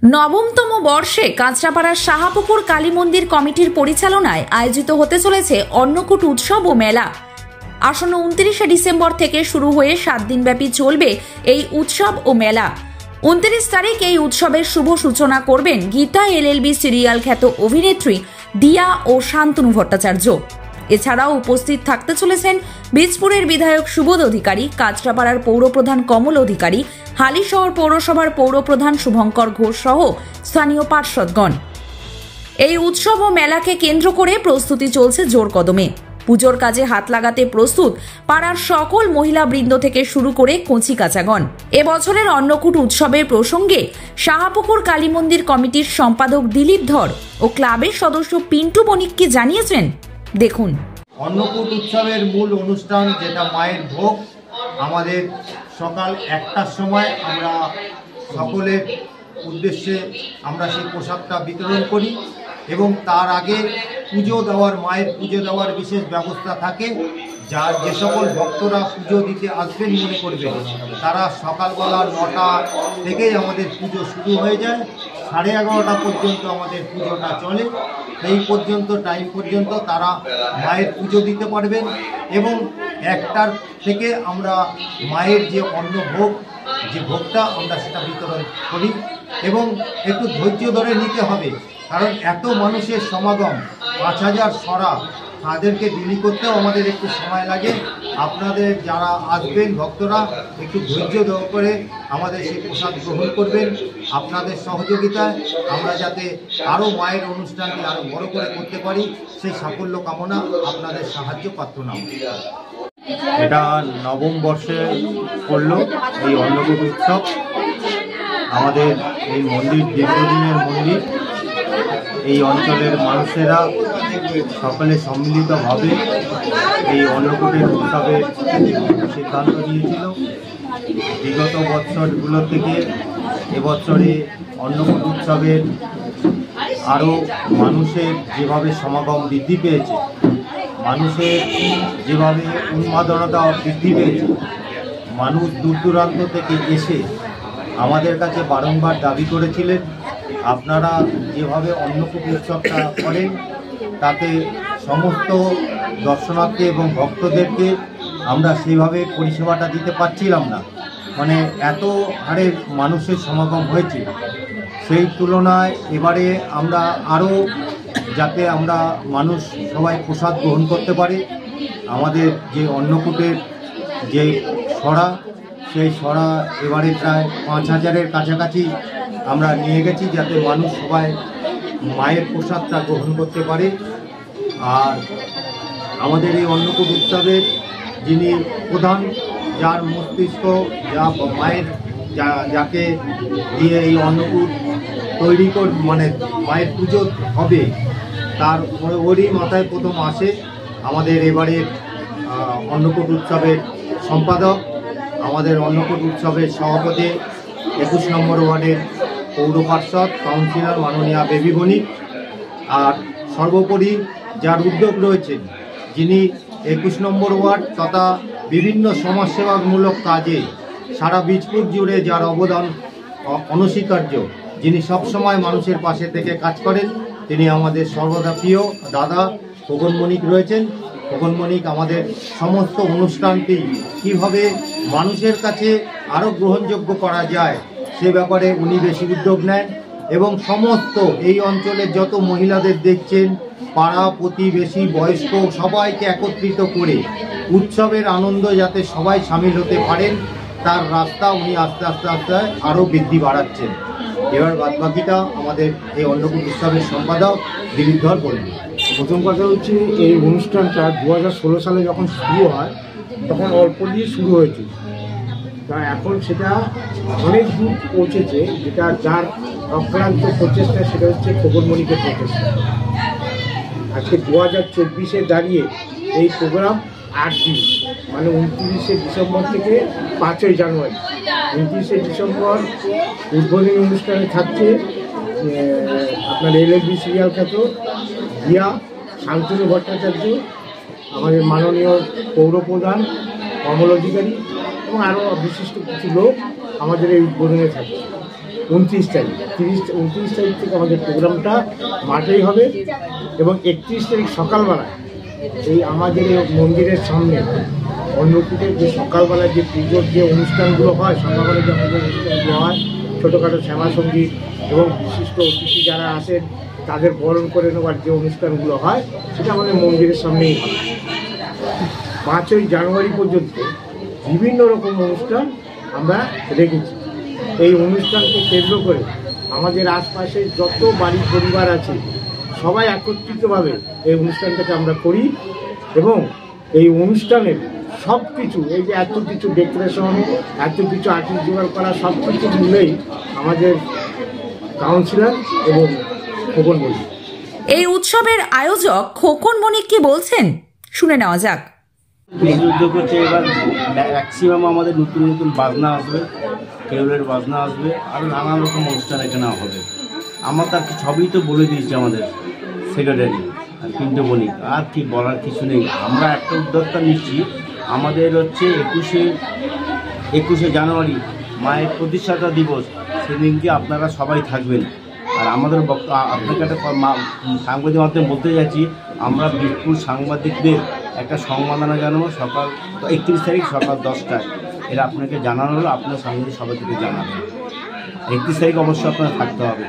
নবমতম বর্ষে কাঁচরাপাড়ার সাহাপুকুর কালী মন্দির কমিটির পরিচালনায় আয়োজিত হতে চলেছে অন্নকূট উৎসব ও মেলা। আসন্ন 29শে ডিসেম্বর থেকে শুরু হয়ে 7 দিনব্যাপী চলবে এই উৎসব ও মেলা। 29 তারিখ এই উৎসবের শুভ সূচনা করবেন গীতা এলএলবি সিরিয়াল খ্যাত অভিনেত্রী দিয়া ও শান্তনু ভট্টাচার্য। এছাড়াও উপস্থিত থাকতে চলেছেন বীজপুরের বিধায়ক সুবোধ অধিকারী, কাঁচরাপাড়ার পৌরপ্রধান কমল অধিকারী, হালিশহর পৌরসভার পৌরপ্রধান শুভঙ্কর ঘোষ সহ স্থানীয় পার্ষদগণ। এই উৎসব ও মেলাকে কেন্দ্র করে প্রস্তুতি চলছে জোর কদমে। পুজোর কাজে হাত লাগাতে প্রস্তুত পাড়ার সকল মহিলা বৃন্দ থেকে শুরু করে কচি কাচাগণ। এবছরের অন্নকূট উৎসবের প্রসঙ্গে সাহাপুকুর কালী মন্দির কমিটির সম্পাদক দিলীপ ধর ও ক্লাবের সদস্য পিন্টু বণিক কি জানিয়েছেন দেখুন। অন্নকূট উৎসবের মূল অনুষ্ঠান যেটা মায়ের ভোগ, আমাদের সকাল 1টার সময় আমরা সকলের উদ্দেশ্যে আমরা সেই প্রসাদটা বিতরণ করি এবং তার আগে পুজো দেওয়ার, মায়ের পুজো দেওয়ার বিশেষ ব্যবস্থা থাকে। যে সকল ভক্তরা পুজো দিতে আসবেন মনে করবেন, তারা সকালবেলা 9টা থেকেই আমাদের পুজো শুরু হয়ে যায়, 11:30টা পর্যন্ত আমাদের পুজোটা চলে। এই পর্যন্ত টাইম পর্যন্ত তারা মায়ের পুজো দিতে পারবেন এবং 1টার থেকে আমরা মায়ের যে অন্নভোগ, যে ভোগটা আমরা সেটা বিতরণ করি এবং একটু ধৈর্য ধরে নিতে হবে, কারণ এত মানুষের সমাগম, 5000 সরা, তাদেরকে বিলি করতেও আমাদের একটু সময় লাগে। আপনাদের যারা আসবেন ভক্তরা একটু ধৈর্য ধরে করে আমাদের সেই প্রসাদ গ্রহণ করবেন। আপনাদের সহযোগিতায় আমরা যাতে আরও মায়ের অনুষ্ঠানটি আরও বড় করে করতে পারি, সেই সাফল্য কামনা, আপনাদের সাহায্য প্রার্থনা। এটা নবম বর্ষে পড়ল এই অন্নকূট উৎসব। আমাদের এই মন্দির দীর্ঘদিনের মন্দির। এই অঞ্চলের মানুষেরা সকলে সম্মিলিতভাবে এই অন্নকূটের উৎসবের সিদ্ধান্ত নিয়েছিল। বিগত বছরগুলো থেকে এবছরে অন্নকূট উৎসবের আরও মানুষের যেভাবে সমাগম বৃদ্ধি পেয়েছে, মানুষের যেভাবে উন্মাদনতা বৃদ্ধি পেয়েছে, মানুষ দূর দূরান্ত থেকে এসে আমাদের কাছে বারংবার দাবি করেছিলেন, আপনারা যেভাবে অন্নকূট উৎসবটা করেন তাতে সমস্ত দর্শনার্থী এবং ভক্তদেরকে আমরা সেইভাবে পরিষেবাটা দিতে পারছিলাম না। মানে এত হারে মানুষের সমাগম হয়েছে, সেই তুলনায় এবারে আমরা আরও যাতে আমরা মানুষ সবাই প্রসাদ গ্রহণ করতে পারে, আমাদের যে অন্নকূটের যে সরা, সেই সরা এবারে প্রায় 5000-এর কাছাকাছি আমরা নিয়ে গেছি, যাতে মানুষ সবাই মায়ের প্রসাদটা গ্রহণ করতে পারে। আর আমাদের এই অন্নকূট উৎসবের যিনি প্রধান, যার মস্তিষ্ক, যা মায়ের যাকে দিয়ে এই অন্নকূট তৈরি মানে মায়ের পুজো হবে, তার ওরই মাথায় প্রথম আসে আমাদের এবারের অন্নকূট উৎসবের সম্পাদক, আমাদের অন্নকূট উৎসবের সভাপতি 21 নম্বর ওয়ার্ডের পৌর পার্ষদ কাউন্সিলর মাননীয়া বেবি বণিক। আর সর্বোপরি যার উদ্যোগ রয়েছেন, যিনি 21 নম্বর ওয়ার্ড তথা বিভিন্ন সমাজসেবামূলক কাজে সারা বীজপুর জুড়ে যার অবদান অনস্বীকার্য, যিনি সবসময় মানুষের পাশে থেকে কাজ করেন, তিনি আমাদের সর্বদা প্রিয় দাদা খোকন বণিক রয়েছেন। খোকন বণিক আমাদের সমস্ত অনুষ্ঠানটি কীভাবে মানুষের কাছে আরও গ্রহণযোগ্য করা যায় সে ব্যাপারে উনি বেশি উদ্যোগ নেন এবং সমস্ত এই অঞ্চলের যত মহিলাদের দেখছেন, পাড়া প্রতিবেশী বয়স্ক সবাইকে একত্রিত করে উৎসবের আনন্দ যাতে সবাই সামিল হতে পারেন, তার রাস্তা উনি আস্তে আস্তে আস্তে আরও বৃদ্ধি বাড়াচ্ছেন। এবার বাদবাকিটা আমাদের এই অন্নকূট উৎসবের সম্পাদক দিলীপ ধর বলবেন। প্রথম কথা হচ্ছে, এই অনুষ্ঠানটা 2016 সালে যখন শুরু হয় তখন অল্প দিয়ে শুরু হয়েছিল, তা এখন সেটা অনেক দূর পৌঁছেছে। যেটা যার অক্রান্ত প্রচেষ্টা, সেটা হচ্ছে খোকন বণিকের প্রচেষ্টা। আজকে 2024-এ দাঁড়িয়ে এই প্রোগ্রাম 8 দিন, মানে 29শে ডিসেম্বর থেকে 5ই জানুয়ারি। 29শে ডিসেম্বর উদ্বোধনী অনুষ্ঠানে থাকছে আপনার এলএলবি সিরিয়াল খ্যাত দিয়া শান্তনু ভট্টাচার্য, আমাদের মাননীয় পৌরপ্রধান কমল অধিকারী এবং আরও বিশিষ্ট কিছু লোক আমাদের এই উদ্বোধনে থাকছে। 29 তারিখ 29 তারিখ থেকে আমাদের প্রোগ্রামটা মাঠেই হবে এবং 31 তারিখ সকালবেলায় এই আমাদের মন্দিরের সামনে অন্নকূটের যে সকালবেলায় যে পুজোর যে অনুষ্ঠানগুলো হয়, সকালবেলায় যে পুজোর অনুষ্ঠানগুলো হয়, ছোটোখাটো শ্যামা সঙ্গীত এবং বিশিষ্ট অতিথি যারা আসেন তাদের বরণ করে নেওয়ার যে অনুষ্ঠানগুলো হয় সেটা আমাদের মন্দিরের সামনেই হয়। 5ই জানুয়ারি পর্যন্ত বিভিন্ন রকম অনুষ্ঠান আমরা রেখেছি। এই অনুষ্ঠানকে কেন্দ্র করে আমাদের আশপাশে যত বাড়ি পরিবার আছে সবাই একত্রিতভাবে এই অনুষ্ঠানটাকে আমরা করি এবং এই অনুষ্ঠানের সব কিছু, এই যে এত কিছু ডেকোরেশন, এত কিছু আর্টিস্ট জোগাড় করা, সব কিছু মিলেই আমাদের কাউন্সিলর এবং খোকন মল্লিক। এই উৎসবের আয়োজক খোকন মল্লিক কি বলছেন, শুনে নেওয়া যাক। উদ্যোগ হচ্ছে এবার ম্যাক্সিমাম আমাদের নতুন নতুন বাজনা আসবে, কেউলের বাজনা আসবে, আরও নানান রকম অনুষ্ঠান এখানে হবে। আমার তার সবই তো বলে দিয়েছে আমাদের সেক্রেটারি পিন্টু বণিক, আর কি বলার কিছু নেই। আমরা একটা উদ্যোক্তা নিচ্ছি, আমাদের হচ্ছে 21শে জানুয়ারি মায়ের প্রতিষ্ঠাতা দিবস, সেদিনকে আপনারা সবাই থাকবেন। আর আমাদের আপনাকে একটা সাংবাদিক মাধ্যমে বলতে যাচ্ছি, আমরা বীরপুর সাংবাদিকদের একটা সংবর্ধনা জানাবো সকাল 31 তারিখ সকাল 10টায়। এটা আপনাকে জানানো হলো, আপনার সাংবাদিক সবাই থেকে জানাবেন। 31 তারিখ অবশ্যই আপনারা থাকতে হবে।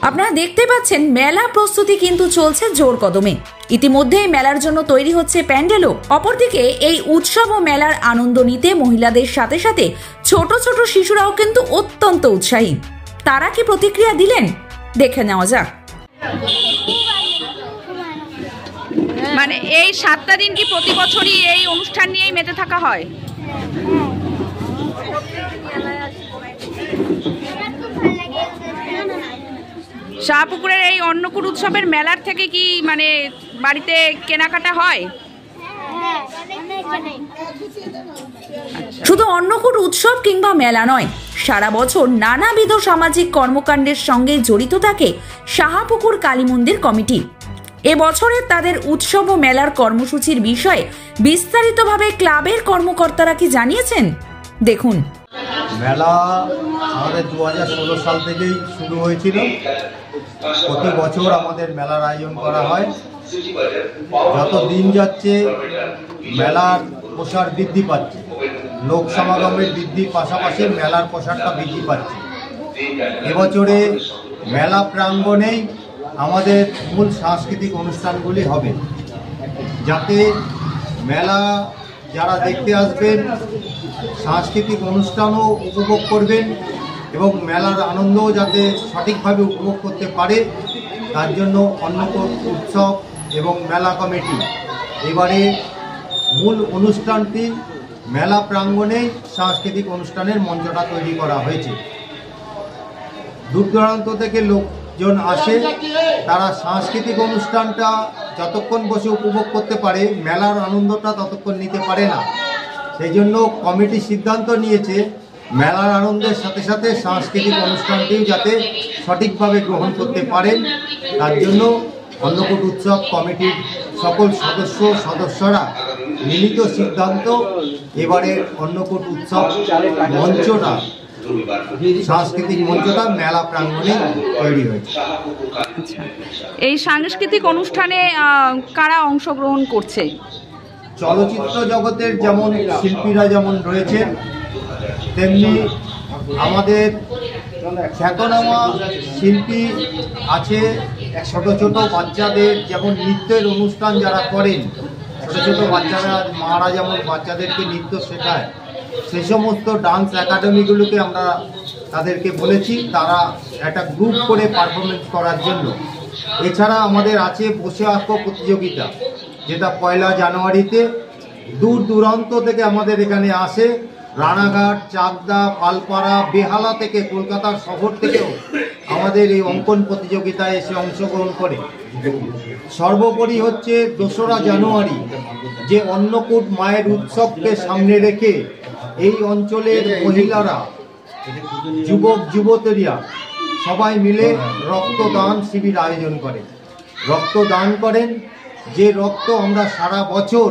আপনারা দেখতে পাচ্ছেন মেলা প্রস্তুতি কিন্তু চলছে জোর কদমে। ইতিমধ্যে মেলার জন্য তৈরি হচ্ছে প্যান্ডেলও। অপরদিকে এই উৎসব ও মেলার আনন্দ নিতে মহিলাদের সাথে সাথে ছোট ছোট শিশুরাও কিন্তু অত্যন্ত উৎসাহী। তারা কি প্রতিক্রিয়া দিলেন, দেখে নেওয়া যাক। মানে এই 7টা দিন কি প্রতি বছরই এই অনুষ্ঠান নিয়েই মেতে থাকা হয়? শাহপুকুরের এই অন্নকূট উৎসবের মেলার থেকে কি মানে বাড়িতে কেনাকাটা হয়? শুধু অন্নকূট উৎসব কিংবা মেলা নয়, সারা বছর নানাবিধ সামাজিক কর্মকাণ্ডের সঙ্গে জড়িত থাকে শাহপুকুর কালী মন্দির কমিটি। এবছরের তাদের উৎসব ও মেলার কর্মসূচির বিষয়ে বিস্তারিতভাবে ক্লাবের কর্মকর্তারা কি জানিয়েছেন, দেখুন। মেলা আমাদের 2016 সাল থেকেই শুরু হয়েছিল। প্রতি বছর আমাদের মেলার আয়োজন করা হয়। যত দিন যাচ্ছে মেলার প্রসার বৃদ্ধি পাচ্ছে, লোক সমাগমের বৃদ্ধির পাশাপাশি মেলার প্রসারটা বৃদ্ধি পাচ্ছে। এবছরে মেলা প্রাঙ্গণেই আমাদের মূল সাংস্কৃতিক অনুষ্ঠানগুলি হবে, যাতে মেলা যারা দেখতে আসবেন সাংস্কৃতিক অনুষ্ঠানও উপভোগ করবেন এবং মেলার আনন্দও যাতে সঠিকভাবে উপভোগ করতে পারে, তার জন্য অন্নকূট উৎসব এবং মেলা কমিটি এবারে মূল অনুষ্ঠানটি মেলা প্রাঙ্গণেই সাংস্কৃতিক অনুষ্ঠানের মঞ্চটা তৈরি করা হয়েছে। দূর দূরান্ত থেকে লোকজন আসে, তারা সাংস্কৃতিক অনুষ্ঠানটা যতক্ষণ বসে উপভোগ করতে পারে মেলার আনন্দটা ততক্ষণ নিতে পারে না। সেই জন্য কমিটি সিদ্ধান্ত নিয়েছে মেলার আনন্দের সাথে সাথে সাংস্কৃতিক অনুষ্ঠানটিও যাতে সঠিকভাবে গ্রহণ করতে পারেন, তার জন্য অন্নকূট উৎসব কমিটির সকল সদস্যরা মিলিত সিদ্ধান্ত এবারের অন্নকূট উৎসব মঞ্চটা, সাংস্কৃতিক মঞ্চটা মেলা প্রাঙ্গণে তৈরি হয়েছে। এই সাংস্কৃতিক অনুষ্ঠানে কারা অংশগ্রহণ করছে? চলচ্চিত্র জগতের যেমন শিল্পীরা যেমন রয়েছেন, তেমনি আমাদের খ্যাতনামা শিল্পী আছে। ছোট ছোট বাচ্চাদের যেমন নৃত্যের অনুষ্ঠান যারা করেন, ছোট ছোট বাচ্চারা মারা যেমন বাচ্চাদেরকে নৃত্য শেখায়, সেই সমস্ত ডান্স একাডেমিগুলোকে আমরা তাদেরকে বলেছি তারা একটা গ্রুপ করে পারফরমেন্স করার জন্য। এছাড়া আমাদের আছে বসে আঁকো প্রতিযোগিতা, যেটা 1 জানুয়ারিতে দূর দূরান্ত থেকে আমাদের এখানে আসে। রানাঘাট, চাকদা, পালপাড়া, বেহালা থেকে, কলকাতার শহর থেকেও আমাদের এই অঙ্কন প্রতিযোগিতায় এসে অংশগ্রহণ করে। সর্বোপরি হচ্ছে 2রা জানুয়ারি যে অন্নকূট মায়ের উৎসবকে সামনে রেখে এই অঞ্চলের মহিলারা, যুবক যুবতীরা সবাই মিলে রক্তদান শিবির আয়োজন করে। রক্তদান করেন, যে রক্ত আমরা সারা বছর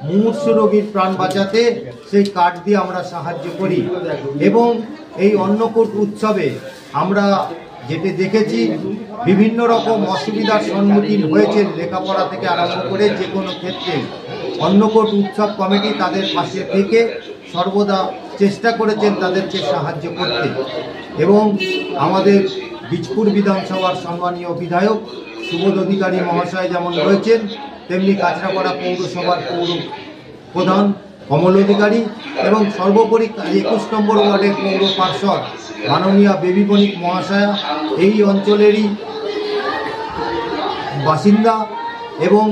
মুমূর্ষু রোগীর প্রাণ বাঁচাতে সেই কার্ড দিয়ে আমরা সাহায্য করি। এবং এই অন্নকূট উৎসবে আমরা যেটি দেখেছি বিভিন্ন রকম অসুবিধার সম্মুখীন হয়েছেন লেখাপড়া থেকে আরম্ভ করে যে কোনো ক্ষেত্রে অন্নকূট উৎসব কমিটি তাদের পাশে থেকে সর্বদা চেষ্টা করেছেন তাদেরকে সাহায্য করতে। এবং আমাদের বীজপুর বিধানসভার সম্মানীয় বিধায়ক সুবোধ অধিকারী মহাশয় যেমন রয়েছেন, তেমনি কাঁচরাপাড়া পৌরসভার পৌর প্রধান কমল অধিকারী এবং সর্বোপরি 21 নম্বর ওয়ার্ডের পৌর পার্ষদ মাননীয়া বেবি বণিক মহাশয়া এই অঞ্চলেরই বাসিন্দা এবং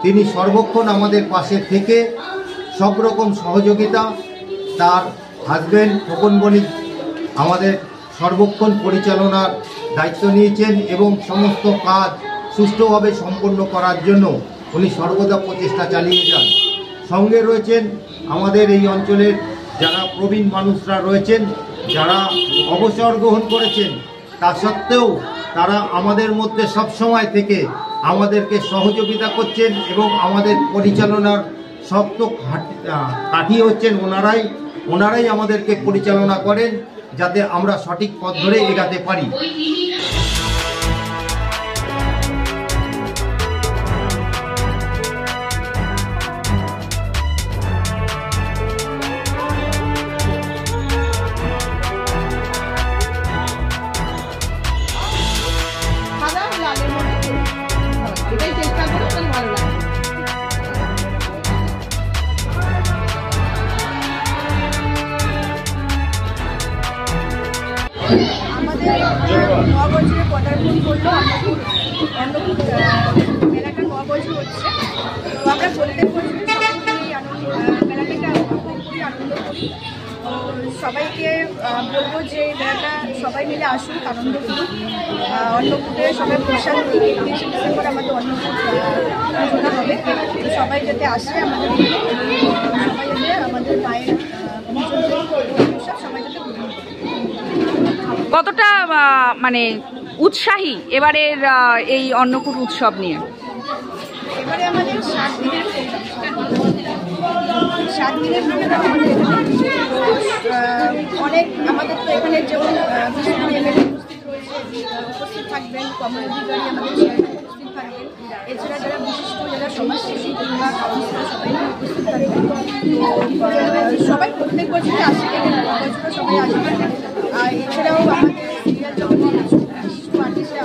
তিনি সর্বক্ষণ আমাদের পাশে থেকে সব রকম সহযোগিতা, তার হাজব্যান্ড খোকন বণিক আমাদের সর্বক্ষণ পরিচালনার দায়িত্ব নিয়েছেন এবং সমস্ত কাজ সুষ্ঠুভাবে সম্পন্ন করার জন্য উনি সর্বদা প্রচেষ্টা চালিয়ে যান। সঙ্গে রয়েছেন আমাদের এই অঞ্চলের যারা প্রবীণ মানুষরা রয়েছেন, যারা অবসর গ্রহণ করেছেন, তা সত্ত্বেও তারা আমাদের মধ্যে সব সময় থেকে আমাদেরকে সহযোগিতা করছেন এবং আমাদের পরিচালনার শক্ত কাঠি হচ্ছেন ওনারাই আমাদেরকে পরিচালনা করেন যাতে আমরা সঠিক পথ ধরে এগাতে পারি। আমাদের 9 বছরে পদার্পণ করলো অন্নকূট মেলাটা 9 বছর হচ্ছে। তো আমরা প্রত্যেক বছর মেলাটাকে খুবই আনন্দ করি। সবাইকে বলবো যে মেলাটা সবাই মিলে আসুন, আনন্দ করুন। অন্নকূটে সবাই প্রসাদ দিই। 31 ডিসেম্বর আমাদের অন্নকূট ঘোষণা হবে, তো সবাই যাতে আসে আমাদের সবাই যাতে আমাদের মায়ের সবাই যাতে গ্রহণ করে। কতটা মানে উৎসাহী এবারের এই অন্নকূট উৎসব নিয়ে? এবারে আমাদের 7 দিনের আমাদের অনেক আমাদের তো এখানে যেমন বিষ্ণু এমএলএ উপস্থিত থাকবেন, কমল অধিকারী আমাদের উপস্থিত থাকবেন, এছাড়া যারা বিশিষ্ট যারা সমাজসেবী কিংবা কাউন্সিলর সবাই উপস্থিত থাকবেন। সবাই প্রত্যেক বছরই আসে, বছর সবাই আসবেন। আর এছাড়াও আমাদের সিরিয়াল জগতের বিশিষ্ট আর্টিস্টরা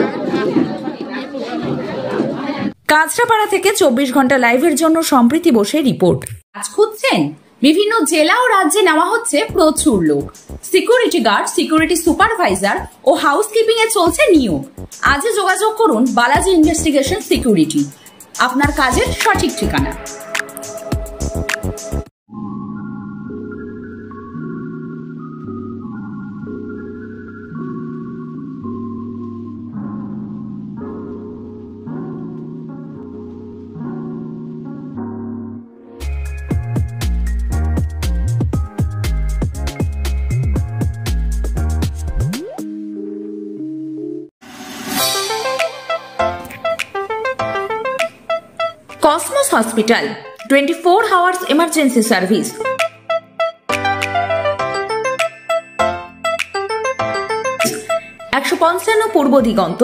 কাঁচরাপাড়া থেকে 24 ঘন্টা লাইভের জন্য সম্প্রীতি বসে রিপোর্ট। কাজ খুঁজছেন? বিভিন্ন জেলা ও রাজ্যে নেওয়া হচ্ছে প্রচুর লোক। সিকিউরিটি গার্ড, সিকিউরিটি সুপারভাইজার ও হাউসকিপিং এ চলছে নিয়োগ। আজই যোগাযোগ করুন বালাজি ইনভেস্টিগেশন সিকিউরিটি, আপনার কাজের সঠিক ঠিকানা। Cosmos Hospital, 24 hours emergency service. একশো 55 পূর্ব দিগন্ত,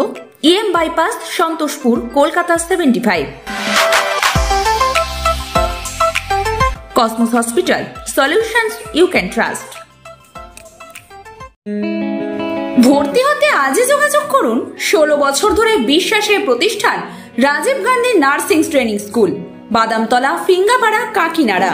EM bypass, Santoshpur, Kolkata 75। Cosmos Hospital, solutions you can trust. ভর্তি হতে আজই যোগাযোগ করুন 16 বছর ধরে বিশ্বাসের প্রতিষ্ঠান Rajiv Gandhi nursing training school, Badamtala, Fingapara, Kakinara.